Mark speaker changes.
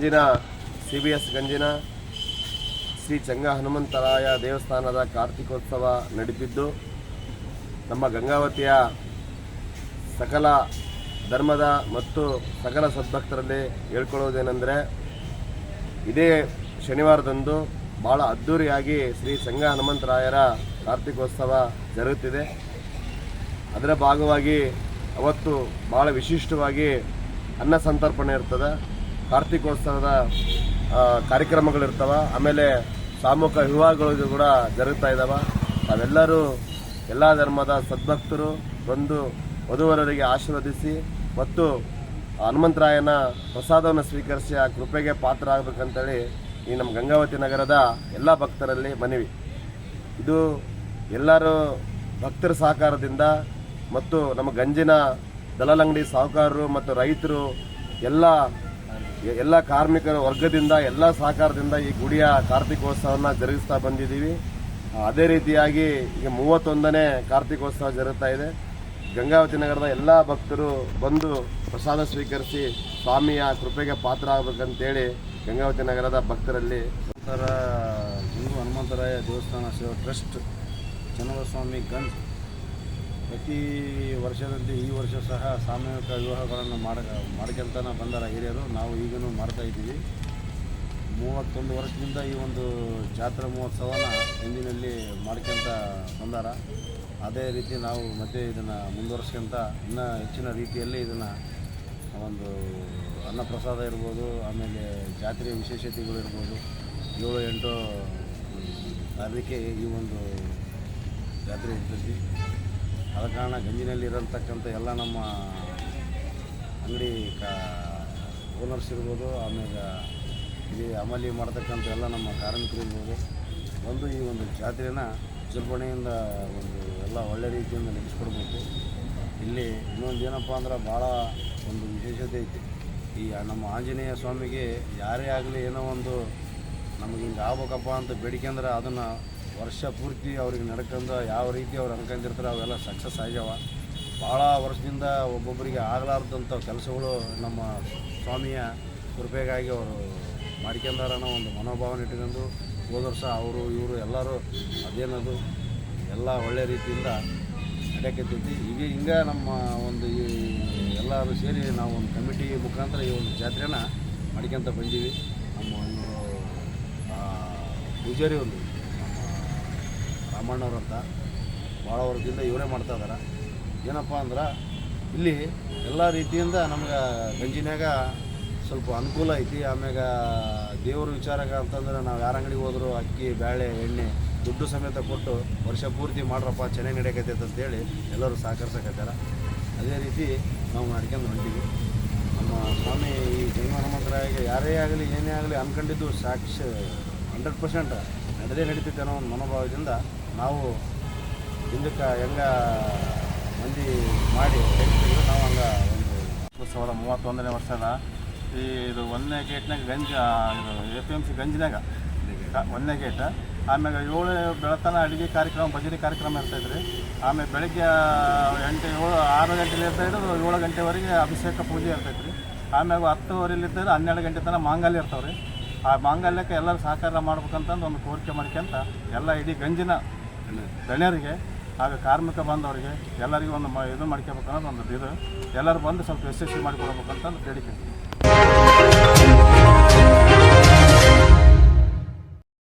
Speaker 1: ಗಂಜಿನ CBS ಗಂಜಿನ Shri ಚಂಗ Hanumantharaya ದೇವಸ್ಥಾನದ ಕಾರ್ತಿಕೋತ್ಸವ ನಡೆದಿದ್ದು, ನಮ್ಮ ಗಂಗಾವತಿಯ ಸಕಲ ಧರ್ಮದ ಮತ್ತು ಸಕಲ ಸದ್ಭಕ್ತರಲ್ಲಿ ಹೇಳ್ಕೊಳ್ಳೋದೇನೆಂದರೆ, ಇದೇ ಶನಿವಾರದಂದು ಭಾಳ ಅದ್ಧೂರಿಯಾಗಿ ಶ್ರೀ ಚಂಗ ಹನುಮಂತರಾಯರ ಕಾರ್ತಿಕೋತ್ಸವ ಜರುಗುತ್ತಿದೆ. ಅದರ ಭಾಗವಾಗಿ ಅವತ್ತು ಭಾಳ ವಿಶಿಷ್ಟವಾಗಿ ಅನ್ನ ಸಂತರ್ಪಣೆ ಇರ್ತದೆ, ಕಾರ್ತಿಕೋತ್ಸವದ ಕಾರ್ಯಕ್ರಮಗಳಿರ್ತವೆ, ಆಮೇಲೆ ಸಾಮೂಹಿಕ ವಿವಾಹಗಳು ಕೂಡ ಜರುಗ್ತಾ ಇದ್ದಾವೆ. ತಾವೆಲ್ಲರೂ ಎಲ್ಲ ಧರ್ಮದ ಸದ್ಭಕ್ತರು ಬಂದು ವಧುವರರಿಗೆ ಆಶೀರ್ವದಿಸಿ ಮತ್ತು ಹನುಮಂತರಾಯನ ಪ್ರಸಾದವನ್ನು ಸ್ವೀಕರಿಸಿ ಆ ಕೃಪೆಗೆ ಪಾತ್ರ ಆಗಬೇಕಂತೇಳಿ ಈ ನಮ್ಮ ಗಂಗಾವತಿ ನಗರದ ಎಲ್ಲ ಭಕ್ತರಲ್ಲಿ ಮನವಿ. ಇದು ಎಲ್ಲರೂ ಭಕ್ತರ ಸಹಕಾರದಿಂದ ಮತ್ತು ನಮ್ಮ ಗಂಜಿನ ದಲಾಲಂಗಡಿ ಸಾಹುಕಾರರು ಮತ್ತು ರೈತರು ಎಲ್ಲ ಕಾರ್ಮಿಕರ ವರ್ಗದಿಂದ ಎಲ್ಲ ಸಹಕಾರದಿಂದ ಈ ಗುಡಿಯ ಕಾರ್ತಿಕೋತ್ಸವವನ್ನು ಜರುಗಿಸ್ತಾ ಬಂದಿದ್ದೀವಿ. ಅದೇ ರೀತಿಯಾಗಿ ಈಗ 31ನೇ ಕಾರ್ತಿಕೋತ್ಸವ ಜರುಗ್ತಾ ಇದೆ. ಗಂಗಾವತಿ ನಗರದ ಎಲ್ಲ ಭಕ್ತರು ಬಂದು ಪ್ರಸಾದ ಸ್ವೀಕರಿಸಿ ಸ್ವಾಮಿಯ ಕೃಪೆಗೆ ಪಾತ್ರ ಆಗಬೇಕಂತೇಳಿ ಗಂಗಾವತಿ ನಗರದ ಭಕ್ತರಲ್ಲಿ
Speaker 2: ಹನುಮಂತರಾಯ ದೇವಸ್ಥಾನ ಸೇವಾ ಟ್ರಸ್ಟ್ ಚನ್ನಬಸವಾಮಿ ಗಂಜ್ ಪ್ರತಿ ವರ್ಷದಂತೆ ಈ ವರ್ಷ ಸಹ ಸಾಮೂಹಿಕ ವಿವಾಹಗಳನ್ನು ಮಾಡ್ಕೊಂತಾನೆ ಬಂದಾರ ಹಿರಿಯರು. ನಾವು ಈಗಲೂ ಮಾಡ್ತಾ ಇದ್ದೀವಿ. 31 ವರ್ಷದಿಂದ ಈ ಒಂದು ಜಾತ್ರಾ ಮಹೋತ್ಸವನ ಹಿಂದಿನಲ್ಲಿ ಮಾಡ್ಕೊಂತ ಬಂದಾರ. ಅದೇ ರೀತಿ ನಾವು ಮತ್ತೆ ಇದನ್ನು ಮುಂದುವರ್ಸ್ಕೊಂತ ಇನ್ನೂ ಹೆಚ್ಚಿನ ರೀತಿಯಲ್ಲಿ ಇದನ್ನು ಒಂದು ಅನ್ನಪ್ರಸಾದ ಇರ್ಬೋದು, ಆಮೇಲೆ ಜಾತ್ರೆಯ ವಿಶೇಷತೆಗಳು ಇರ್ಬೋದು, 7-8 ತಾರೀಕಿಗೆ ಈ ಒಂದು ಜಾತ್ರೆ ಇರ್ತೈತಿ. ಆದ ಕಾರಣ ಗಂಜಿನಲ್ಲಿ ಇರತಕ್ಕಂಥ ಎಲ್ಲ ನಮ್ಮ ಅಂಗಡಿ ಓನರ್ಸ್ ಇರ್ಬೋದು, ಆಮೇಲೆ ಇಲ್ಲಿ ಅಮಲಿ ಮಾಡ್ತಕ್ಕಂಥ ಎಲ್ಲ ನಮ್ಮ ಕಾರ್ಮಿಕರು ಇರ್ಬೋದು, ಬಂದು ಈ ಒಂದು ಜಾತ್ರೆನ ವಿಜೃಂಭಣೆಯಿಂದ ಒಂದು ಎಲ್ಲ ಒಳ್ಳೆ ರೀತಿಯಿಂದ ನಡೆಸ್ಕೊಡ್ಬೇಕು. ಇಲ್ಲಿ ಇನ್ನೊಂದು ಏನಪ್ಪ ಅಂದ್ರೆ ಭಾಳ ಒಂದು ವಿಶೇಷತೆ ಐತಿ. ಈ ನಮ್ಮ ಆಂಜನೇಯ ಸ್ವಾಮಿಗೆ ಯಾರೇ ಆಗಲಿ ಏನೋ ಒಂದು ನಮಗೆ ಹಿಂಗೆ ಆಗ್ಬೇಕಪ್ಪ ಅಂತ ಬೇಡಿಕೆ ಅಂದ್ರೆ ಅದನ್ನು ವರ್ಷ ಪೂರ್ತಿ ಅವ್ರಿಗೆ ನಡ್ಕೊಂಡು ಯಾವ ರೀತಿ ಅವ್ರು ಅನ್ಕೊಂಡಿರ್ತಾರೆ ಅವೆಲ್ಲ ಸಕ್ಸಸ್ ಆಗ್ಯಾವ. ಭಾಳ ವರ್ಷದಿಂದ ಒಬ್ಬೊಬ್ಬರಿಗೆ ಆಗಲಾರ್ದಂಥ ಕೆಲಸಗಳು ನಮ್ಮ ಸ್ವಾಮಿಯ ಕೃಪೆಗಾಗಿ ಅವರು ಮಾಡ್ಕೊಂಡಾರ ಅನ್ನೋ ಒಂದು ಮನೋಭಾವನೆ ಇಟ್ಕೊಂಡು ಹೋದ ವರ್ಷ ಅವರು ಇವರು ಎಲ್ಲರೂ ಅದೇನದು ಎಲ್ಲ ಒಳ್ಳೆ ರೀತಿಯಿಂದ ನಡೆಯಕತ್ತೈತಿ. ಈಗ ಹಿಂಗೆ ನಮ್ಮ ಒಂದು ಎಲ್ಲರೂ ಸೇರಿ ನಾವು ಒಂದು ಕಮಿಟಿ ಮುಖಾಂತರ ಈ ಒಂದು ಜಾತ್ರೆನ ಮಾಡ್ಕೊಂತ ಬಂದೀವಿ. ನಮ್ಮ ಒಂದು ಪೂಜಾರಿ ಒಂದು ರಾಮಣ್ಣವ್ರು ಅಂತ ಭಾಳ ವರ್ಷದಿಂದ ಇವರೇ ಮಾಡ್ತಾ ಇದ್ದಾರೆ. ಏನಪ್ಪ ಅಂದ್ರೆ ಇಲ್ಲಿ ಎಲ್ಲ ರೀತಿಯಿಂದ ನಮ್ಗೆ ಗಂಜಿನಾಗ ಸ್ವಲ್ಪ ಅನುಕೂಲ ಐತಿ. ಆಮ್ಯಾಗ ದೇವ್ರ ವಿಚಾರಕ್ಕೆ ಅಂತಂದ್ರೆ ನಾವು ಯಾರ ಅಂಗಡಿಗೆ ಹೋದರೂ ಅಕ್ಕಿ ಬೇಳೆ ಎಣ್ಣೆ ದುಡ್ಡು ಸಮೇತ ಕೊಟ್ಟು ವರ್ಷ ಪೂರ್ತಿ ಮಾಡ್ರಪ್ಪ ಚೆನ್ನಾಗಿ ನಡೆಯಕತ್ತೈತೆ ಅಂತೇಳಿ ಎಲ್ಲರೂ ಸಹಕರಿಸಕತ್ತಾರ. ಅದೇ ರೀತಿ ನಾವು ಮಾಡ್ಕೊಂಡು ಹೊಂಟೀವಿ. ನಮ್ಮ ಸ್ವಾಮಿ ಈ ಜಂಗ ಹನುಮಂತರಾಯಗೆ ಯಾರೇ ಆಗಲಿ ಏನೇ ಆಗಲಿ ಅಂದ್ಕೊಂಡಿದ್ದು 100% ನಡೆದೇ ನಡೀತೈತೆ ಅನ್ನೋ ಒಂದು ಮನೋಭಾವದಿಂದ ನಾವು ಹಿಂದಕ್ಕೆ ಹೆಂಗೆ ಮಂದಿ ಮಾಡಿ ನಾವು ಹಂಗೆ ಒಂದು
Speaker 3: ಉತ್ಸವದ 31ನೇ ವರ್ಷದ ಇದು 1ನೇ ಗೇಟ್ನಾಗ ಗಂಜಿ ಇದು APMC ಗಂಜಿನಾಗ 1ನೇ ಗೇಟ್. ಆಮ್ಯಾಗ 7 ಬೆಳತನ ಅಡುಗೆ ಕಾರ್ಯಕ್ರಮ ಭಜನೆ ಕಾರ್ಯಕ್ರಮ ಇರ್ತೈತ್ರಿ. ಆಮೇಲೆ ಬೆಳಗ್ಗೆ 6 ಗಂಟೆಲಿಂದ ಹಿಡಿದು 7 ಗಂಟೆವರೆಗೆ ಅಭಿಷೇಕ ಪೂಜೆ ಇರ್ತೈತ್ರಿ. ಆಮ್ಯಾಗ 10ವರೆಲಿಂದ 12 ಗಂಟೆ ತನಕ ಮಾಂಗಲ್ಯ ಇರ್ತಾವೆ ರೀ. ಆ ಮಾಂಗಲ್ಯಕ್ಕೆ ಎಲ್ಲರೂ ಸಹಕಾರ ಮಾಡ್ಬೇಕಂತಂದು ಒಂದು ಕೋರಿಕೆ ಮಾಡ್ಕೊಂತ ಎಲ್ಲ ಇಡೀ ಗಂಜಿನ ದಣ್ಯರಿಗೆ ಹಾಗೂ ಕಾರ್ಮಿಕ ಬಂದವರಿಗೆ ಎಲ್ಲರಿಗೂ ಒಂದು ಇದು ಮಾಡ್ಕೋಬೇಕನ್ನೋದು ಒಂದು ಇದು ಎಲ್ಲರೂ ಬಂದು ಸ್ವಲ್ಪ ಯಶಸ್ವಿ ಮಾಡಿಕೊಡ್ಬೇಕಂತಂದು ಬೇಡಿಕೆ.